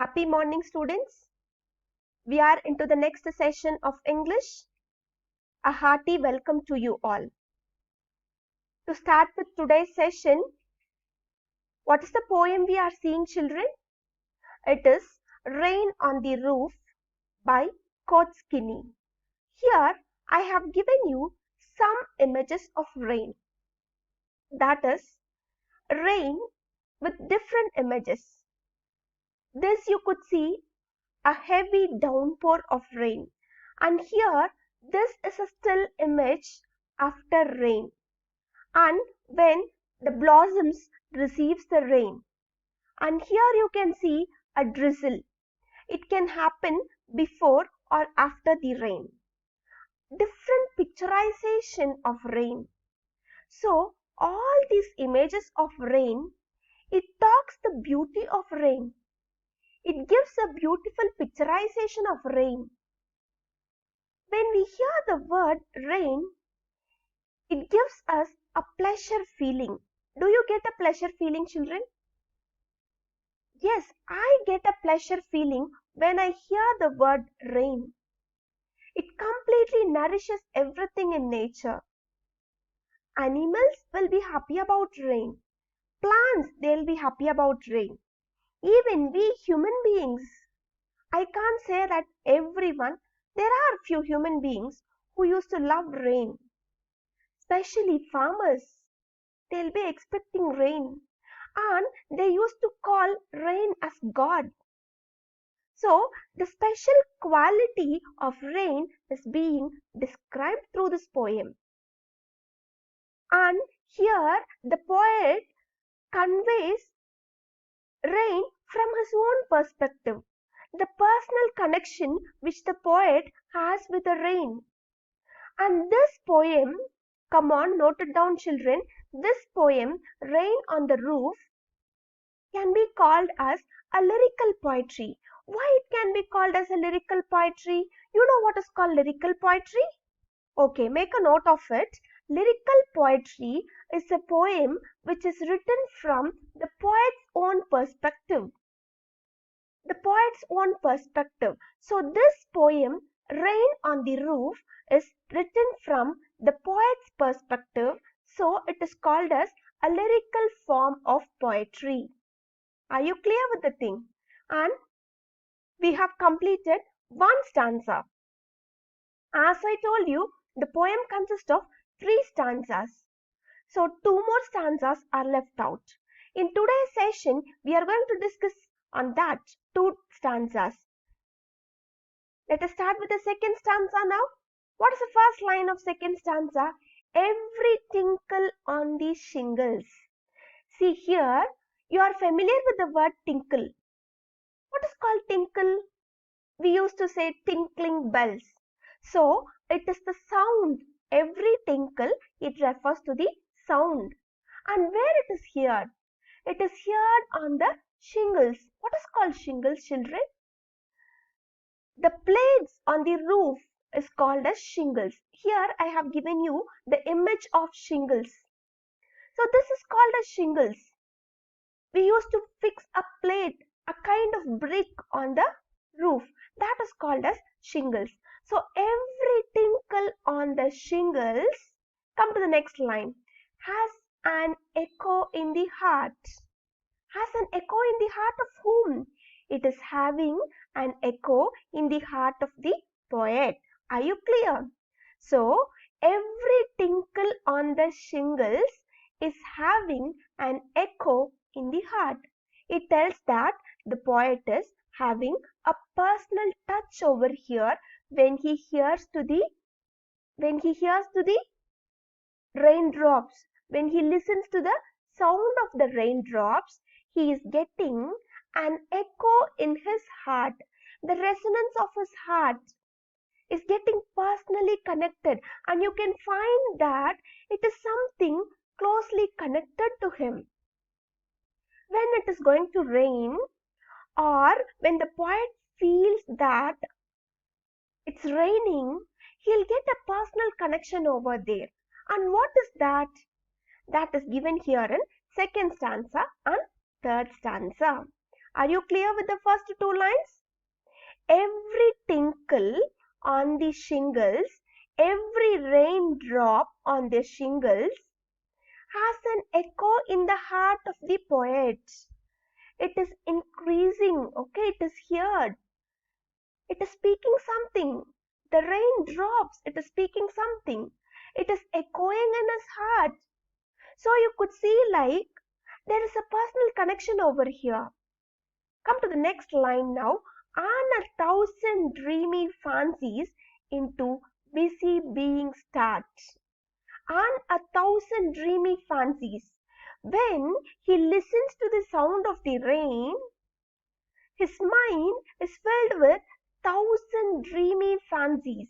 Happy morning, students. We are into the next session of English. A hearty welcome to you all. To start with today's session, what is the poem we are seeing, children? It is Rain on the Roof by Kotzkini. Here, I have given you some images of rain. That is, rain with different images. This you could see a heavy downpour of rain, and here this is a still image after rain, and when the blossoms receives the rain, and here you can see a drizzle. It can happen before or after the rain. Different picturization of rain. So all these images of rain, it talks the beauty of rain. It gives a beautiful picturization of rain. When we hear the word rain, it gives us a pleasure feeling. Do you get a pleasure feeling, children? Yes, I get a pleasure feeling when I hear the word rain. It completely nourishes everything in nature. Animals will be happy about rain. Plants, they'll be happy about rain. Even we human beings, I can't say that everyone, there are few human beings who used to love rain. Especially farmers, they'll be expecting rain, and they used to call rain as God. So the special quality of rain is being described through this poem. And here the poet conveys rain from his own perspective, the personal connection which the poet has with the rain. And this poem, come on, note it down, children. This poem, Rain on the Roof, can be called as a lyrical poetry. Why it can be called as a lyrical poetry? You know what is called lyrical poetry? Okay, make a note of it. Lyrical poetry is a poem which is written from the poet's own perspective. The poet's own perspective. So this poem, Rain on the Roof, is written from the poet's perspective. So it is called as a lyrical form of poetry. Are you clear with the thing? And we have completed one stanza. As I told you, the poem consists of 3 stanzas. So 2 more stanzas are left out. In today's session, we are going to discuss on that 2 stanzas. Let us start with the second stanza now. What is the first line of second stanza? Every tinkle on the shingles. See here, you are familiar with the word tinkle. What is called tinkle? We used to say tinkling bells. So it is the sound. Every tinkle, it refers to the sound. And where it is heard? It is heard on the shingles. What is called shingles, children? The plates on the roof is called as shingles. Here I have given you the image of shingles. So this is called as shingles. We used to fix a plate, a kind of brick on the roof. That is called as shingles. So every tinkle on the shingles, come to the next line, has an echo in the heart. Has an echo in the heart of whom? It is having an echo in the heart of the poet. Are you clear? So every tinkle on the shingles is having an echo in the heart. It tells that the poet is having a personal touch over here when he hears to the raindrops. When he listens to the sound of the raindrops, he is getting an echo in his heart. The resonance of his heart is getting personally connected, and you can find that it is something closely connected to him. When it is going to rain, or when the poet feels that it's raining, he'll get a personal connection over there. And what is that? That is given here in second stanza and third stanza. Are you clear with the first two lines? Every tinkle on the shingles, every raindrop on the shingles has an echo in the heart of the poet. It is increasing, okay? It is heard. It is speaking something. The rain drops. It is speaking something. It is echoing in his heart. So you could see like there is a personal connection over here. Come to the next line now. On 1,000 dreamy fancies into busy being start. On 1,000 dreamy fancies. When he listens to the sound of the rain, his mind is filled with 1,000 dreamy fancies.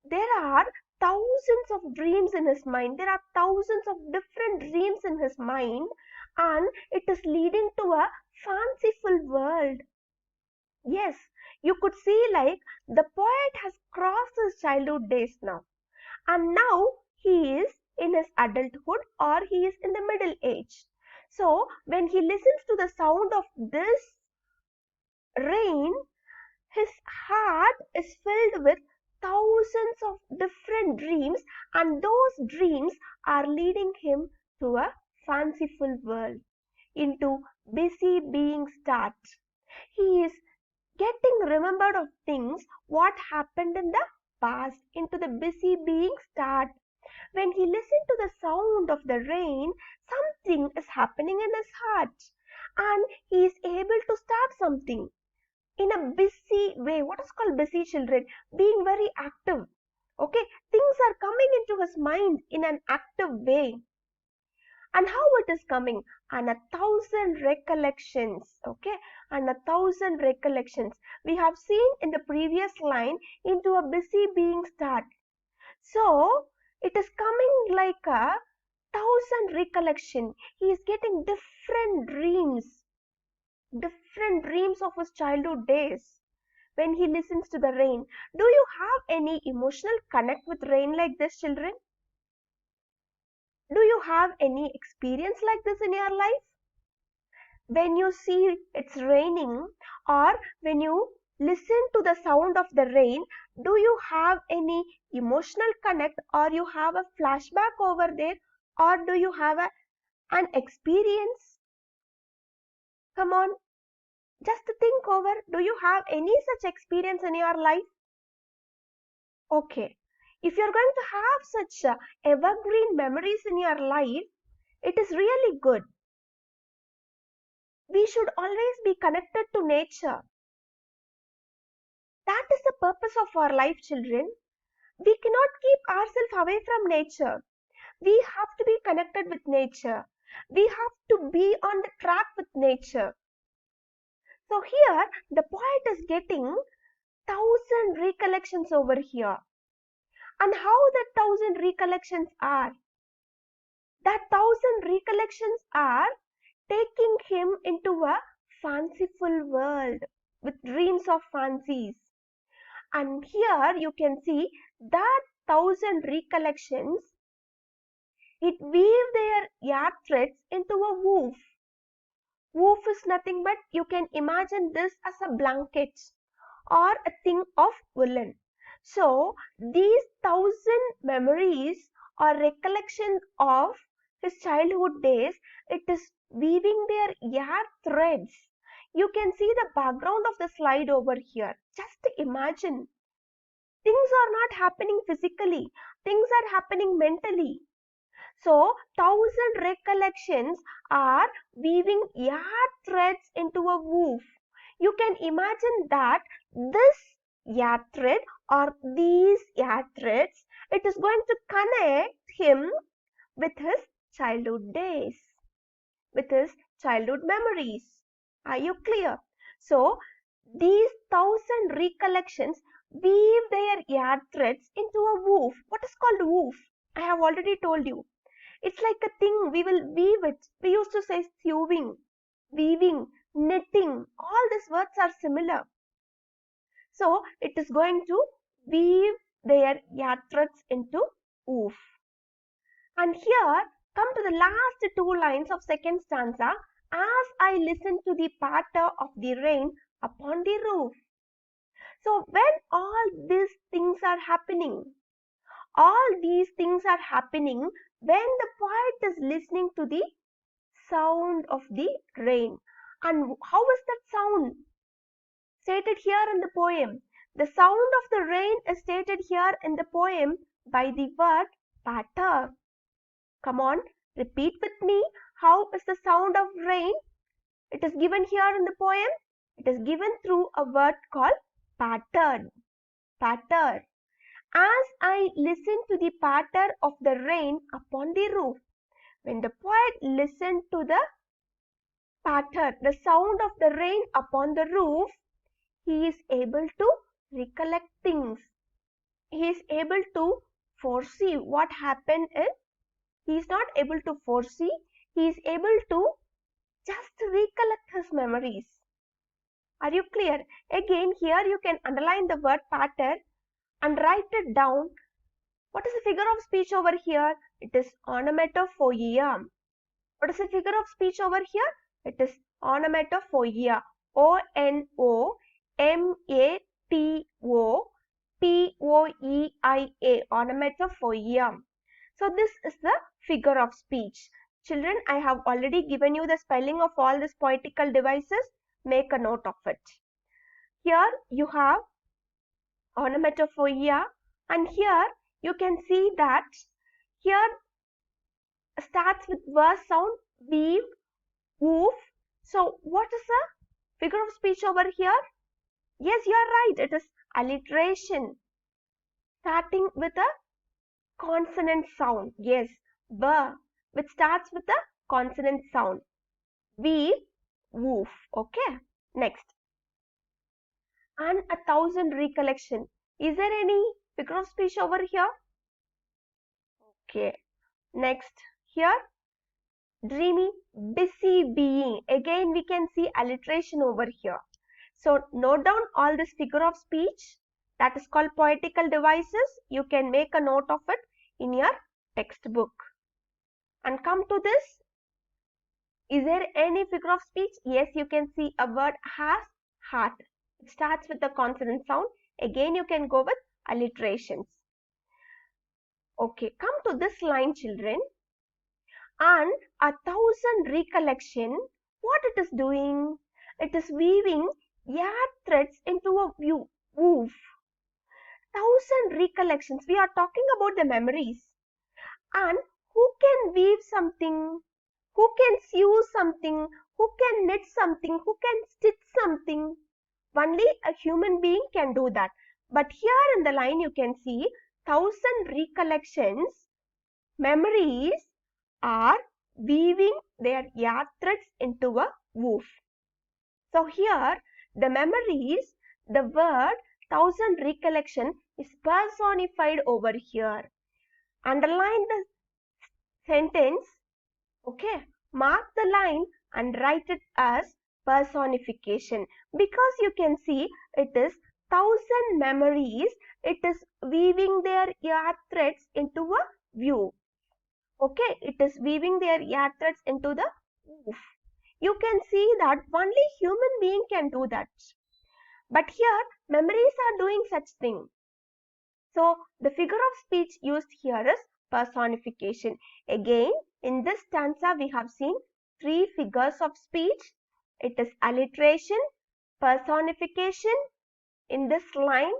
There are thousands of dreams in his mind. There are thousands of different dreams in his mind, and it is leading to a fanciful world. Yes, you could see like the poet has crossed his childhood days now, and now he is in his adulthood or he is in the middle age. So when he listens to the sound of this rain, his heart is filled with thousands of different dreams, and those dreams are leading him to a fanciful world, into busy being start. He is getting remembered of things what happened in the past, into the busy being start. When he listened to the sound of the rain, something is happening in his heart, and he is able to start something in a busy way. What is called busy, children? Being very active. Okay, things are coming into his mind in an active way. And how it is coming? And 1,000 recollections. Okay, and 1,000 recollections. We have seen in the previous line into a busy being start. So it is coming like a 1,000 recollection. He is getting different dreams of his childhood days when he listens to the rain. Do you have any emotional connect with rain like this, children? Do you have any experience like this in your life? When you see it's raining, or when you listen to the sound of the rain, do you have any emotional connect, or you have a flashback over there, or do you have an experience? Come on, just think over. Do you have any such experience in your life? Okay. If you're going to have such evergreen memories in your life, it is really good. We should always be connected to nature. That is the purpose of our life, children. We cannot keep ourselves away from nature. We have to be connected with nature. We have to be on the track with nature. So here, the poet is getting 1,000 recollections over here. And how that 1,000 recollections are? That 1,000 recollections are taking him into a fanciful world with dreams of fancies. And here you can see that 1,000 recollections, it weave their yarn threads into a woof. Woof is nothing but, you can imagine this as a blanket or a thing of woolen. So these 1,000 memories or recollections of his childhood days, it is weaving their yarn threads. You can see the background of the slide over here. Just imagine. Things are not happening physically. Things are happening mentally. So 1,000 recollections are weaving yarn threads into a woof. You can imagine that this yarn thread or these yarn threads, it is going to connect him with his childhood days, with his childhood memories. Are you clear? So these 1,000 recollections weave their yarn threads into a woof. What is called woof? I have already told you. It's like a thing, we will weave it. We used to say sewing, weaving, knitting. All these words are similar. So it is going to weave their yarn threads into woof. And here, come to the last two lines of second stanza. as I listen to the patter of the rain upon the roof. So when all these things are happening, when the poet is listening to the sound of the rain. And how is that sound stated here in the poem? The sound of the rain is stated here in the poem by the word patter. Come on, repeat with me. How is the sound of rain? It is given here in the poem. It is given through a word called patter. Patter. As I listen to the patter of the rain upon the roof. When the poet listened to the patter, the sound of the rain upon the roof, he is able to recollect things. He is able to foresee what happened in. He is not able to foresee. He is able to just recollect his memories. Are you clear? Again, here you can underline the word patter and write it down. What is the figure of speech over here? It is onomatopoeia. What is the figure of speech over here? It is onomatopoeia. O-N-O-M-A-T-O-P-O-E-I-A. Onomatopoeia. So this is the figure of speech. Children, I have already given you the spelling of all these poetical devices. Make a note of it. Here you have onomatopoeia, and here you can see that here starts with verse sound, weave, woof. So what is the figure of speech over here? Yes, you are right. It is alliteration, starting with a consonant sound. Yes, B, which starts with a consonant sound. Weave, woof. Okay. Next. And 1,000 recollection. Is there any figure of speech over here? Okay. Next. Here, dreamy, busy being. Again, we can see alliteration over here. So, note down all this figure of speech. That is called poetical devices. You can make a note of it in your textbook. And come to this. Is there any figure of speech? Yes, you can see a word has, heart. It starts with the consonant sound. Again, you can go with alliterations. Okay, come to this line, children. And 1,000 recollection, what it is doing? It is weaving yarn threads into a woof. 1,000 recollections. We are talking about the memories. And who can weave something? Who can sew something? Who can knit something? Who can stitch something? Only a human being can do that. But here in the line you can see 1,000 recollections, memories are weaving their yarn threads into a woof. So here the memories, the word 1,000 recollection is personified over here. Underline the sentence, okay, mark the line and write it as personification, because you can see it is 1,000 memories, it is weaving their yarn threads into a view. Okay, it is weaving their yarn threads into the woof. You can see that only human being can do that. But here, memories are doing such thing. So, the figure of speech used here is personification. Again, in this stanza, we have seen 3 figures of speech. It is alliteration, personification in this line,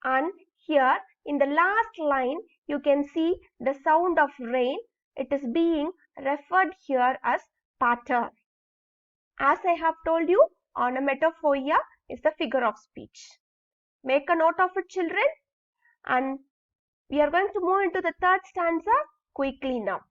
and here in the last line, you can see the sound of rain. It is being referred here as patter. As I have told you, onomatopoeia is the figure of speech. Make a note of it, children. And we are going to move into the third stanza quickly now.